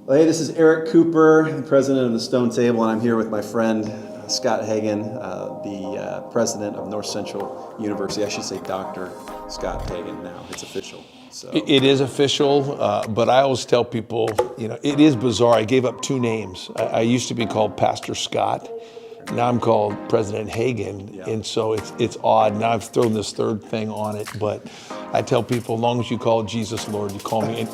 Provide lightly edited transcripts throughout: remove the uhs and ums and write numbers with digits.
Well, hey, this is Eric Cooper, the president of the Stone Table, and I'm here with my friend Scott Hagan, the president of North Central University. I should say Dr. Scott Hagan now. It's official. So It is official, but I always tell people, it is bizarre. I gave up two names. I used to be called Pastor Scott. Now I'm called President Hagan, and so it's odd. Now I've thrown this third thing on it, but I tell people, as long as you call Jesus Lord, you call me.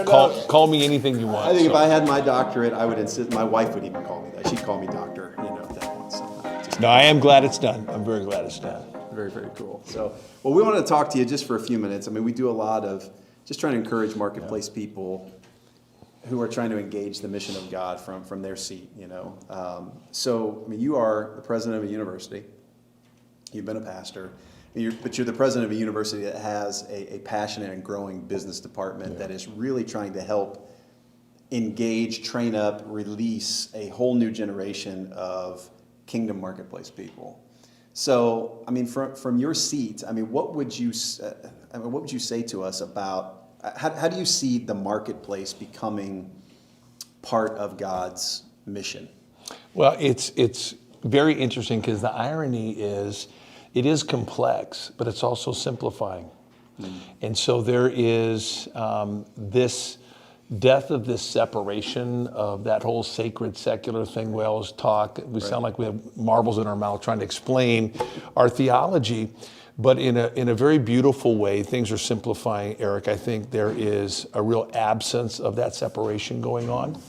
Call me anything you want. I think if I had my doctorate, I would insist. My wife would even call me that. She'd call me doctor. At that point. So No, I am glad it's done. I'm very glad it's done. Very, very cool. So, well, we wanted to talk to you just for a few minutes. I mean, we do a lot of just trying to encourage marketplace people who are trying to engage the mission of God from their seat, So, I mean, you are the president of a university. You've been a pastor. But you're the president of a university that has a passionate and growing business department that is really trying to help engage, train up, release a whole new generation of kingdom marketplace people. So, I mean, from your seat, I mean, what would you say to us about how do you see the marketplace becoming part of God's mission? Well, it's very interesting because the irony is it is complex, but it's also simplifying. And so there is this death of this separation of that whole sacred secular thing we always talk. We sound like we have marbles in our mouth trying to explain our theology. But in a very beautiful way, things are simplifying, Eric. I think there is a real absence of that separation going on.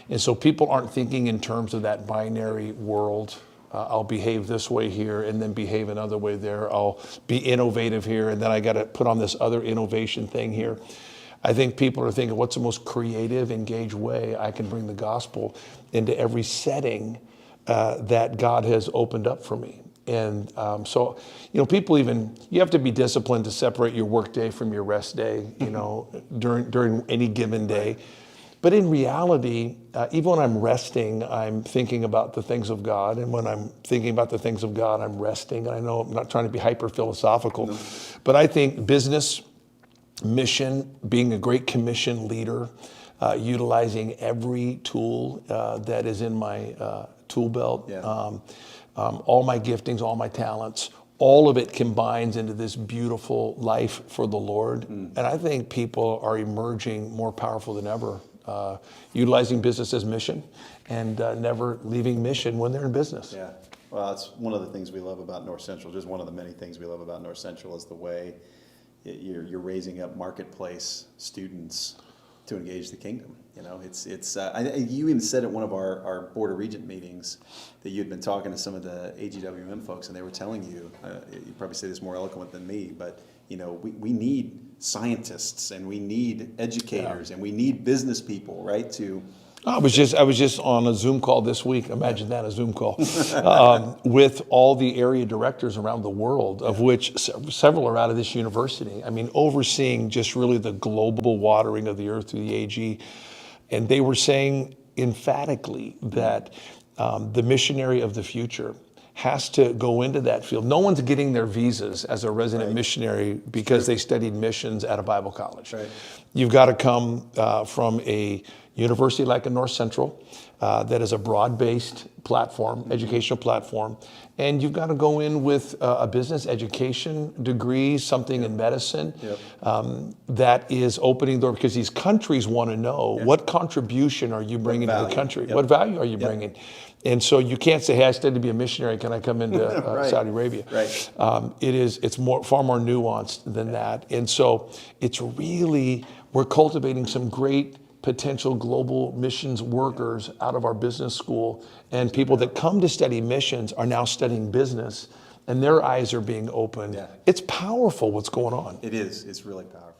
And so people aren't thinking in terms of that binary world. I'll behave this way here and then behave another way there. I'll be innovative here and then I got to put on this other innovation thing here. I think people are thinking, what's the most creative, engaged way I can bring the gospel into every setting that God has opened up for me? And so, people you have to be disciplined to separate your work day from your rest day, during any given day. But in reality, even when I'm resting, I'm thinking about the things of God. And when I'm thinking about the things of God, I'm resting. And I know I'm not trying to be hyper philosophical, but I think business, mission, being a great commission leader, utilizing every tool that is in my tool belt, all my giftings, all my talents, all of it combines into this beautiful life for the Lord. And I think people are emerging more powerful than ever, utilizing business as mission and never leaving mission when they're in business. Yeah, well, that's one of the things we love about North Central. Just one of the many things we love about North Central is the way you're raising up marketplace students to engage the kingdom. You even said at one of our Board of Regent meetings that you'd been talking to some of the AGWM folks, and they were telling you, you probably say this more eloquent than me, but we need scientists and we need educators and we need business people, right? I was just on a Zoom call this week. Imagine that, a Zoom call, with all the area directors around the world, of which several are out of this university. I mean, overseeing just really the global watering of the earth through the AG. And they were saying emphatically that the missionary of the future has to go into that field. No one's getting their visas as a resident missionary because they studied missions at a Bible college. Right. You've got to come from a university like a North Central that is a broad-based platform, educational platform, and you've got to go in with a business education degree, something in medicine that is opening the door, because these countries want to know what contribution are you bringing to the country? What value are you bringing? And so you can't say, hey, I studied to be a missionary, can I come into Saudi Arabia? Right. It's far more nuanced than that. And so it's really, we're cultivating some great potential global missions workers out of our business school, and people that come to study missions are now studying business, and their eyes are being opened. It's powerful what's going on. It is. It's really powerful.